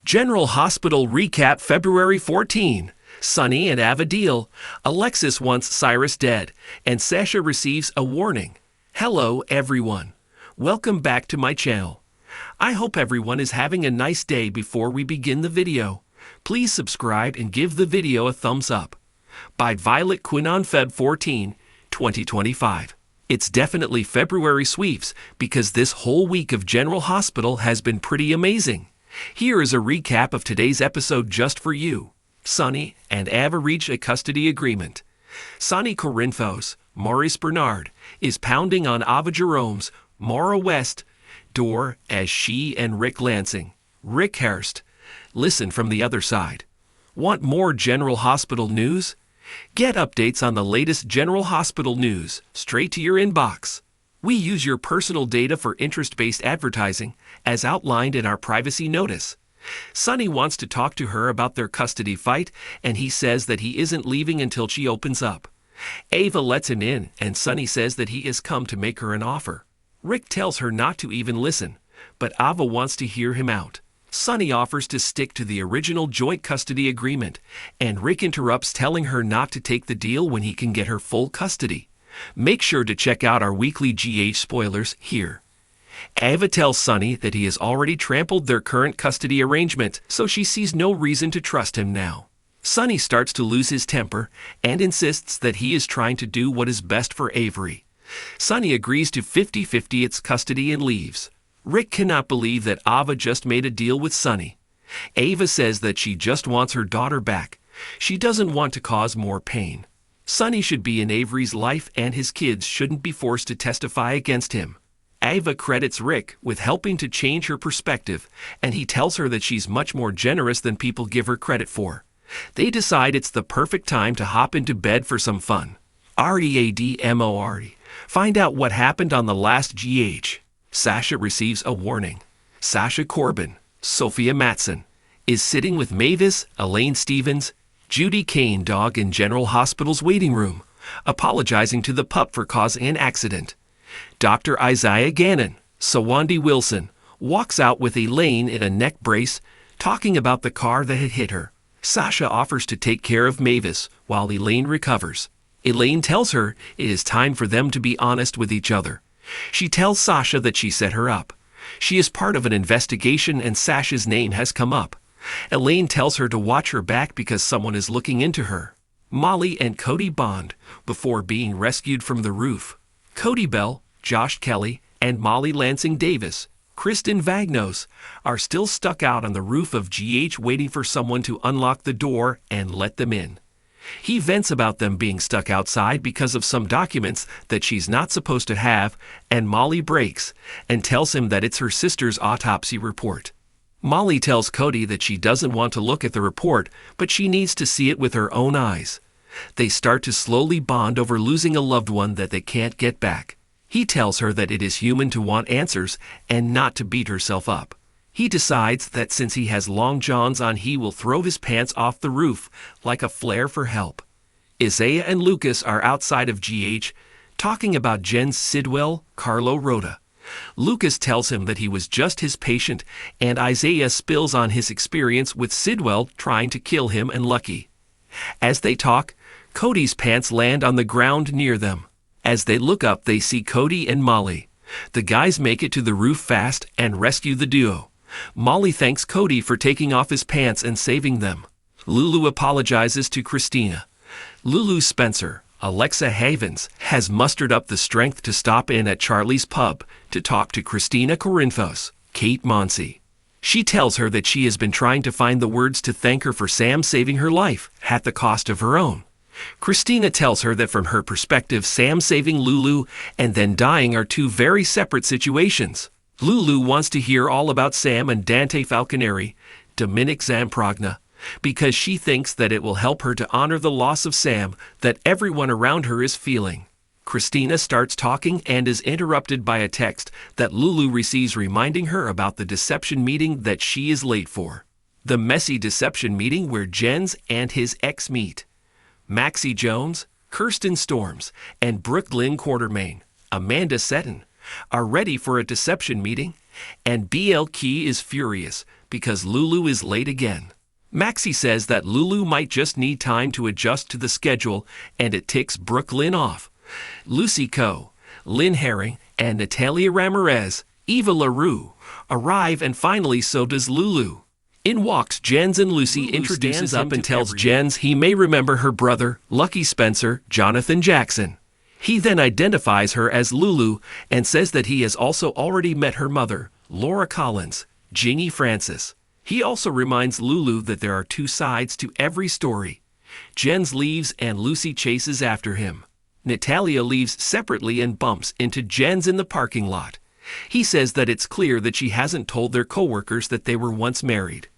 General Hospital Recap February 14. Sonny and Ava deal. Alexis wants Cyrus dead, and Sasha receives a warning. Hello everyone. Welcome back to my channel. I hope everyone is having a nice day. Before we begin the video, please subscribe and give the video a thumbs up. By Violet Quinn on Feb 14, 2025. It's definitely February sweeps because this whole week of General Hospital has been pretty amazing. Here is a recap of today's episode just for you. Sonny and Ava reach a custody agreement. Sonny Corinthos, Maurice Bernard, is pounding on Ava Jerome's Mara West door as she and Rick Lansing, Rick Hurst, listen from the other side. Want more General Hospital news? Get updates on the latest General Hospital news straight to your inbox. We use your personal data for interest-based advertising, as outlined in our privacy notice. Sonny wants to talk to her about their custody fight, and he says that he isn't leaving until she opens up. Ava lets him in, and Sonny says that he has come to make her an offer. Rick tells her not to even listen, but Ava wants to hear him out. Sonny offers to stick to the original joint custody agreement, and Rick interrupts, telling her not to take the deal when he can get her full custody. Make sure to check out our weekly GH spoilers here. Ava tells Sonny that he has already trampled their current custody arrangement, so she sees no reason to trust him now. Sonny starts to lose his temper and insists that he is trying to do what is best for Avery. Sonny agrees to 50-50 its custody and leaves. Rick cannot believe that Ava just made a deal with Sonny. Ava says that she just wants her daughter back. She doesn't want to cause more pain. Sonny should be in Avery's life, and his kids shouldn't be forced to testify against him. Ava credits Rick with helping to change her perspective, and he tells her that she's much more generous than people give her credit for. They decide it's the perfect time to hop into bed for some fun. READMORE. Find out what happened on the last GH. Sasha receives a warning. Sasha Corbin, Sophia Matson, is sitting with Mavis, Elaine Stevens, Judy Cain dog in General Hospital's waiting room, apologizing to the pup for causing an accident. Dr. Isaiah Gannon, Sawandi Wilson, walks out with Elaine in a neck brace, talking about the car that had hit her. Sasha offers to take care of Mavis while Elaine recovers. Elaine tells her it is time for them to be honest with each other. She tells Sasha that she set her up. She is part of an investigation and Sasha's name has come up. Elaine tells her to watch her back because someone is looking into her. Molly and Cody bond before being rescued from the roof. Cody Bell, Josh Kelly, and Molly Lansing Davis, Kristen Vagnos, are still stuck out on the roof of GH waiting for someone to unlock the door and let them in. He vents about them being stuck outside because of some documents that she's not supposed to have, and Molly breaks and tells him that it's her sister's autopsy report. Molly tells Cody that she doesn't want to look at the report, but she needs to see it with her own eyes. They start to slowly bond over losing a loved one that they can't get back. He tells her that it is human to want answers and not to beat herself up. He decides that since he has long johns on, he will throw his pants off the roof like a flare for help. Isaiah and Lucas are outside of GH, talking about Jen Sidwell, Carlo Rhoda. Lucas tells him that he was just his patient, and Isaiah spills on his experience with Sidwell trying to kill him and Lucky. As they talk, Cody's pants land on the ground near them. As they look up, they see Cody and Molly. The guys make it to the roof fast and rescue the duo. Molly thanks Cody for taking off his pants and saving them. Lulu apologizes to Christina. Lulu Spencer, Alexa Havens, has mustered up the strength to stop in at Charlie's pub to talk to Christina Corinthos, Kate Monsey. She tells her that she has been trying to find the words to thank her for Sam saving her life at the cost of her own. Christina tells her that from her perspective, Sam saving Lulu and then dying are two very separate situations. Lulu wants to hear all about Sam and Dante Falconeri, Dominic Zamprogna, because she thinks that it will help her to honor the loss of Sam that everyone around her is feeling. Christina starts talking and is interrupted by a text that Lulu receives reminding her about the deception meeting that she is late for. The messy deception meeting where Jens and his ex meet. Maxie Jones, Kirsten Storms, and Brooklyn Quartermain, Amanda Seton, are ready for a deception meeting, and BL Key is furious because Lulu is late again. Maxie says that Lulu might just need time to adjust to the schedule, and it ticks Brooklyn off. Lucy Coe, Lynn Herring, and Natalia Ramirez, Eva LaRue, arrive, and finally so does Lulu. In walks Jens, and Lucy Lulu introduces stands up up and to tells everyone. Jens he may remember her brother, Lucky Spencer, Jonathan Jackson. He then identifies her as Lulu and says that he has also already met her mother, Laura Collins, Gingy Francis. He also reminds Lulu that there are two sides to every story. Jens leaves and Lucy chases after him. Natalia leaves separately and bumps into Jens in the parking lot. He says that it's clear that she hasn't told their coworkers that they were once married.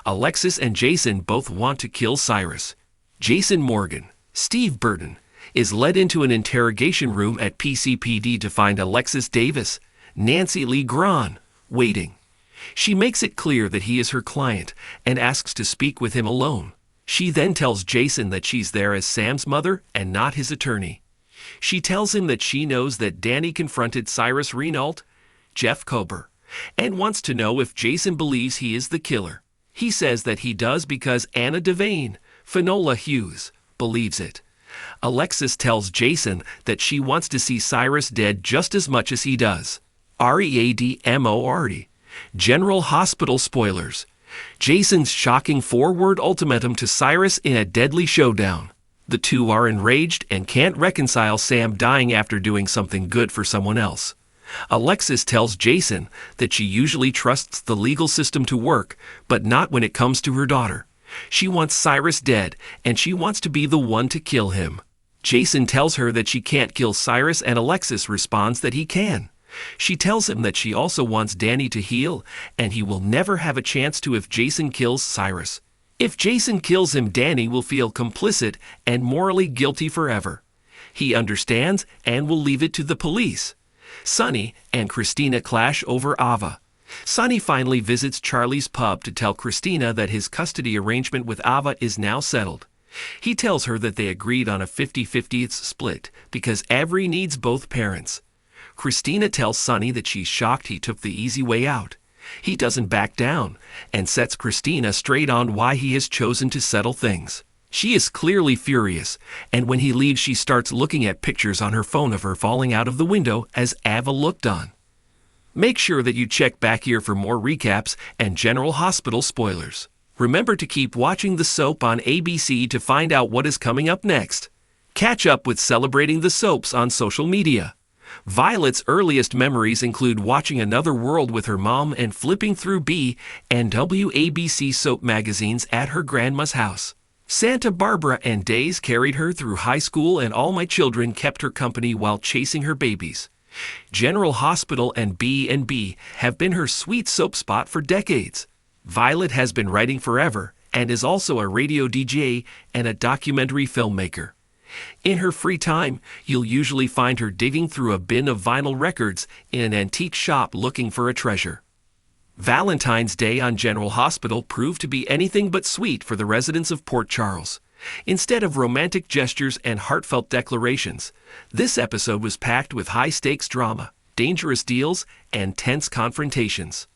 Alexis and Jason both want to kill Cyrus. Jason Morgan, Steve Burton, is led into an interrogation room at PCPD to find Alexis Davis, Nancy Lee Gran, waiting. She makes it clear that he is her client and asks to speak with him alone. She then tells Jason that she's there as Sam's mother and not his attorney. She tells him that she knows that Danny confronted Cyrus Renault, Jeff Kober, and wants to know if Jason believes he is the killer. He says that he does because Anna Devane, Finola Hughes, believes it. Alexis tells Jason that she wants to see Cyrus dead just as much as he does. READMORD. General Hospital spoilers. Jason's shocking four-word ultimatum to Cyrus in a deadly showdown. The two are enraged and can't reconcile Sam dying after doing something good for someone else. Alexis tells Jason that she usually trusts the legal system to work, but not when it comes to her daughter. She wants Cyrus dead, and she wants to be the one to kill him. Jason tells her that she can't kill Cyrus, and Alexis responds that he can. She tells him that she also wants Danny to heal, and he will never have a chance to if Jason kills Cyrus. If Jason kills him, Danny will feel complicit and morally guilty forever. He understands and will leave it to the police. Sonny and Christina clash over Ava. Sonny finally visits Charlie's pub to tell Christina that his custody arrangement with Ava is now settled. He tells her that they agreed on a 50-50 split because Avery needs both parents. Christina tells Sonny that she's shocked he took the easy way out. He doesn't back down and sets Christina straight on why he has chosen to settle things. She is clearly furious, and when he leaves she starts looking at pictures on her phone of her falling out of the window as Ava looked on. Make sure that you check back here for more recaps and General Hospital spoilers. Remember to keep watching the soap on ABC to find out what is coming up next. Catch up with Celebrating the Soaps on social media. Violet's earliest memories include watching Another World with her mom and flipping through B and WABC soap magazines at her grandma's house. Santa Barbara and Days carried her through high school, and All My Children kept her company while chasing her babies. General Hospital and B&B have been her sweet soap spot for decades. Violet has been writing forever and is also a radio DJ and a documentary filmmaker. In her free time, you'll usually find her digging through a bin of vinyl records in an antique shop looking for a treasure. Valentine's Day on General Hospital proved to be anything but sweet for the residents of Port Charles. Instead of romantic gestures and heartfelt declarations, this episode was packed with high-stakes drama, dangerous deals, and tense confrontations.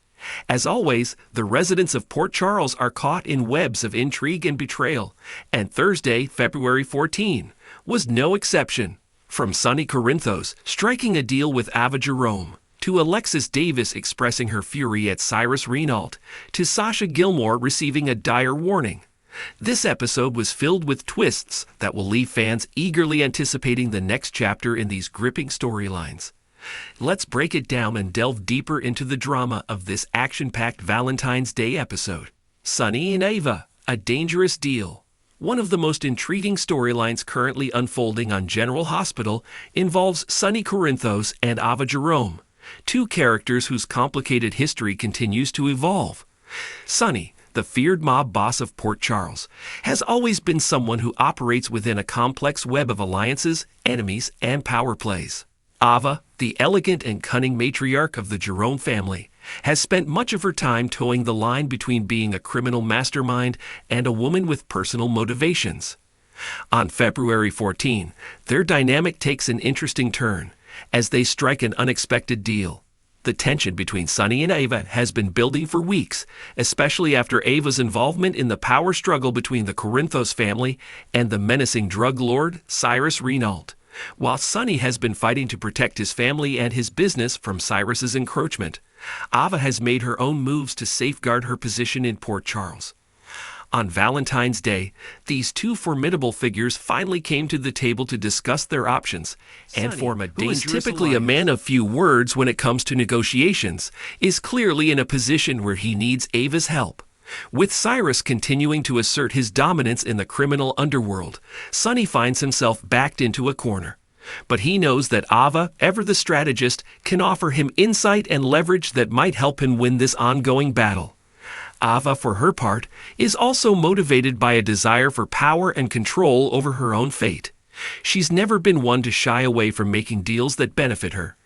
As always, the residents of Port Charles are caught in webs of intrigue and betrayal, and Thursday, February 14, was no exception. From Sonny Corinthos striking a deal with Ava Jerome, to Alexis Davis expressing her fury at Cyrus Renault, to Sasha Gilmore receiving a dire warning. This episode was filled with twists that will leave fans eagerly anticipating the next chapter in these gripping storylines. Let's break it down and delve deeper into the drama of this action-packed Valentine's Day episode. Sonny and Ava, a dangerous deal. One of the most intriguing storylines currently unfolding on General Hospital involves Sonny Corinthos and Ava Jerome, two characters whose complicated history continues to evolve. Sonny, the feared mob boss of Port Charles, has always been someone who operates within a complex web of alliances, enemies, and power plays. Ava, the elegant and cunning matriarch of the Jerome family, has spent much of her time towing the line between being a criminal mastermind and a woman with personal motivations. On February 14, their dynamic takes an interesting turn as they strike an unexpected deal. The tension between Sonny and Ava has been building for weeks, especially after Ava's involvement in the power struggle between the Corinthos family and the menacing drug lord Cyrus Renault. While Sonny has been fighting to protect his family and his business from Cyrus's encroachment, Ava has made her own moves to safeguard her position in Port Charles. On Valentine's Day, these two formidable figures finally came to the table to discuss their options and form a dangerous alliance. Who is typically a man of few words when it comes to negotiations, is clearly in a position where he needs Ava's help. With Cyrus continuing to assert his dominance in the criminal underworld, Sonny finds himself backed into a corner. But he knows that Ava, ever the strategist, can offer him insight and leverage that might help him win this ongoing battle. Ava, for her part, is also motivated by a desire for power and control over her own fate. She's never been one to shy away from making deals that benefit her,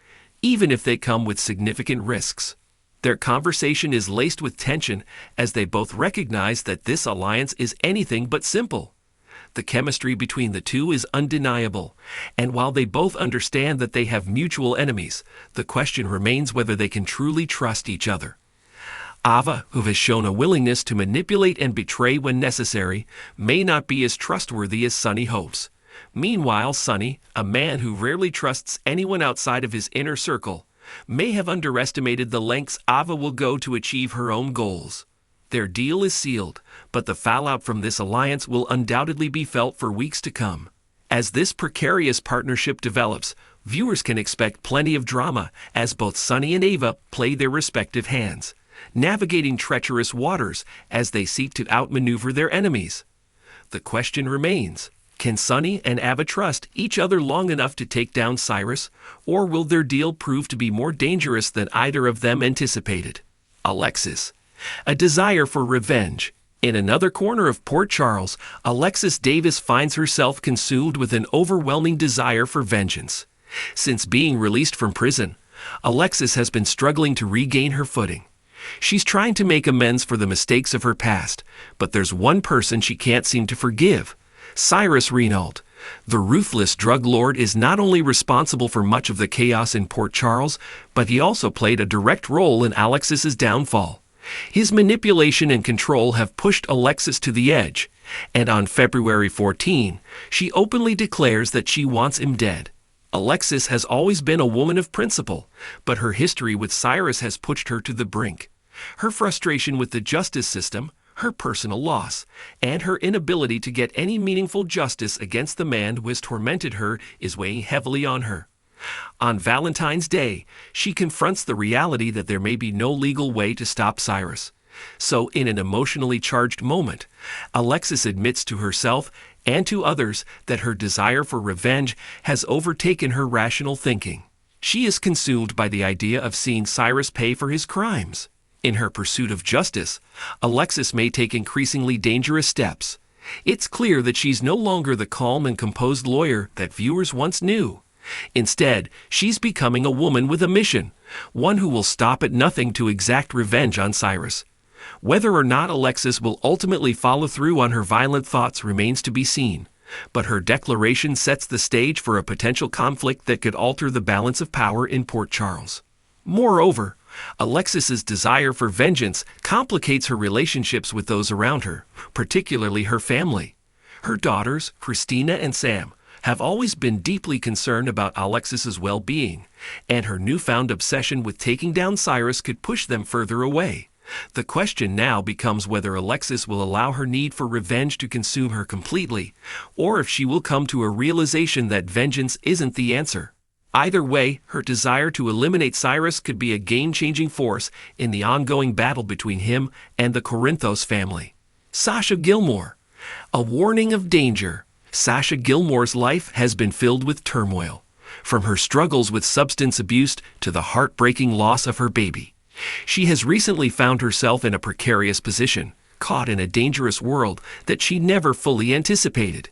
even if they come with significant risks. Their conversation is laced with tension as they both recognize that this alliance is anything but simple. The chemistry between the two is undeniable, and while they both understand that they have mutual enemies, the question remains whether they can truly trust each other. Ava, who has shown a willingness to manipulate and betray when necessary, may not be as trustworthy as Sonny hopes. Meanwhile, Sonny, a man who rarely trusts anyone outside of his inner circle, may have underestimated the lengths Ava will go to achieve her own goals. Their deal is sealed, but the fallout from this alliance will undoubtedly be felt for weeks to come. As this precarious partnership develops, viewers can expect plenty of drama as both Sonny and Ava play their respective hands, navigating treacherous waters as they seek to outmaneuver their enemies. The question remains, can Sonny and Ava trust each other long enough to take down Cyrus, or will their deal prove to be more dangerous than either of them anticipated? Alexis. A desire for revenge. In another corner of Port Charles, Alexis Davis finds herself consumed with an overwhelming desire for vengeance. Since being released from prison, Alexis has been struggling to regain her footing. She's trying to make amends for the mistakes of her past, but there's one person she can't seem to forgive: Cyrus Renault. The ruthless drug lord is not only responsible for much of the chaos in Port Charles, but he also played a direct role in Alexis's downfall. His manipulation and control have pushed Alexis to the edge, and on February 14, she openly declares that she wants him dead. Alexis has always been a woman of principle, but her history with Cyrus has pushed her to the brink. Her frustration with the justice system, her personal loss, and her inability to get any meaningful justice against the man who has tormented her is weighing heavily on her. On Valentine's Day, she confronts the reality that there may be no legal way to stop Cyrus. So, in an emotionally charged moment, Alexis admits to herself and to others that her desire for revenge has overtaken her rational thinking. She is consumed by the idea of seeing Cyrus pay for his crimes. In her pursuit of justice, Alexis may take increasingly dangerous steps. It's clear that she's no longer the calm and composed lawyer that viewers once knew. Instead, she's becoming a woman with a mission, one who will stop at nothing to exact revenge on Cyrus. Whether or not Alexis will ultimately follow through on her violent thoughts remains to be seen, but her declaration sets the stage for a potential conflict that could alter the balance of power in Port Charles. Moreover, Alexis's desire for vengeance complicates her relationships with those around her, particularly her family. Her daughters, Christina and Sam, have always been deeply concerned about Alexis's well-being, and her newfound obsession with taking down Cyrus could push them further away. The question now becomes whether Alexis will allow her need for revenge to consume her completely, or if she will come to a realization that vengeance isn't the answer. Either way, her desire to eliminate Cyrus could be a game-changing force in the ongoing battle between him and the Corinthos family. Sasha Gilmore. A warning of danger. Sasha Gilmore's life has been filled with turmoil, from her struggles with substance abuse to the heartbreaking loss of her baby. She has recently found herself in a precarious position, caught in a dangerous world that she never fully anticipated.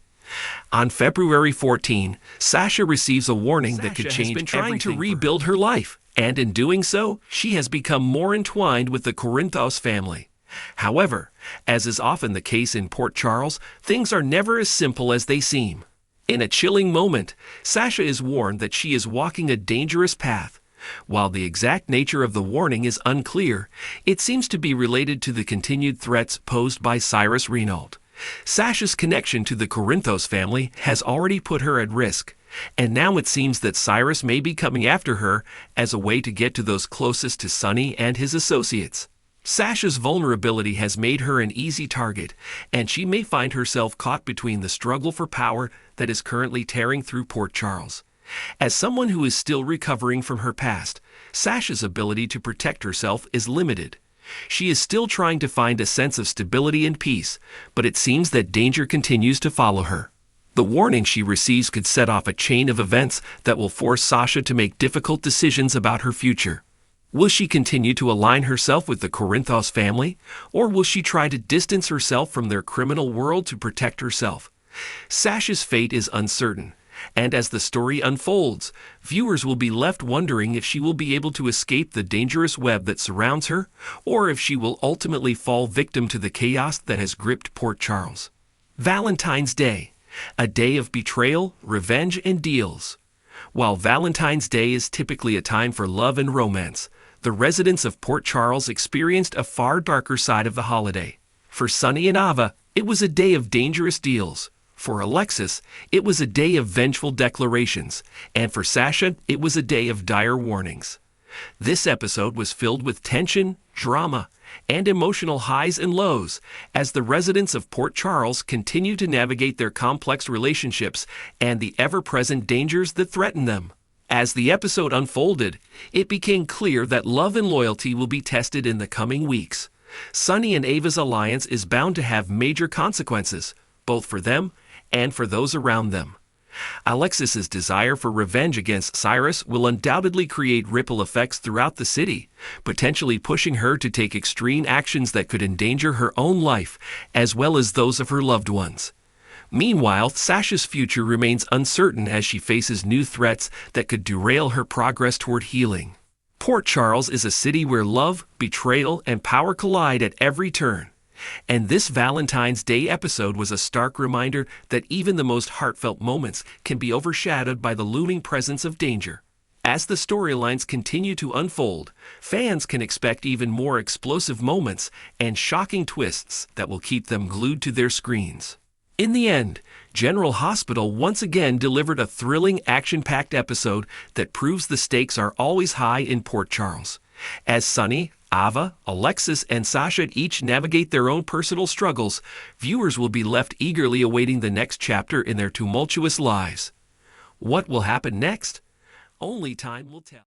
On February 14, Sasha receives a warning that could change everything. Sasha has been trying to rebuild her life, and in doing so, she has become more entwined with the Corinthos family. However, as is often the case in Port Charles, things are never as simple as they seem. In a chilling moment, Sasha is warned that she is walking a dangerous path, While the exact nature of the warning is unclear, it seems to be related to the continued threats posed by Cyrus Renault. Sasha's connection to the Corinthos family has already put her at risk, and now it seems that Cyrus may be coming after her as a way to get to those closest to Sonny and his associates. Sasha's vulnerability has made her an easy target, and she may find herself caught between the struggle for power that is currently tearing through Port Charles. As someone who is still recovering from her past, Sasha's ability to protect herself is limited. She is still trying to find a sense of stability and peace, but it seems that danger continues to follow her. The warning she receives could set off a chain of events that will force Sasha to make difficult decisions about her future. Will she continue to align herself with the Corinthos family, or will she try to distance herself from their criminal world to protect herself? Sasha's fate is uncertain, and as the story unfolds, viewers will be left wondering if she will be able to escape the dangerous web that surrounds her, or if she will ultimately fall victim to the chaos that has gripped Port Charles. Valentine's Day, a day of betrayal, revenge, and deals. While Valentine's Day is typically a time for love and romance, the residents of Port Charles experienced a far darker side of the holiday. For Sonny and Ava, it was a day of dangerous deals. For Alexis, it was a day of vengeful declarations, and for Sasha, it was a day of dire warnings. This episode was filled with tension, drama, and emotional highs and lows as the residents of Port Charles continue to navigate their complex relationships and the ever-present dangers that threaten them. As the episode unfolded, it became clear that love and loyalty will be tested in the coming weeks. Sonny and Ava's alliance is bound to have major consequences, both for them and for those around them. Alexis's desire for revenge against Cyrus will undoubtedly create ripple effects throughout the city, potentially pushing her to take extreme actions that could endanger her own life as well as those of her loved ones. Meanwhile, Sasha's future remains uncertain as she faces new threats that could derail her progress toward healing. Port Charles is a city where love, betrayal, and power collide at every turn. And this Valentine's Day episode was a stark reminder that even the most heartfelt moments can be overshadowed by the looming presence of danger. As the storylines continue to unfold, fans can expect even more explosive moments and shocking twists that will keep them glued to their screens. In the end, General Hospital once again delivered a thrilling, action-packed episode that proves the stakes are always high in Port Charles. As Sonny, Ava, Alexis, and Sasha each navigate their own personal struggles, viewers will be left eagerly awaiting the next chapter in their tumultuous lives. What will happen next? Only time will tell.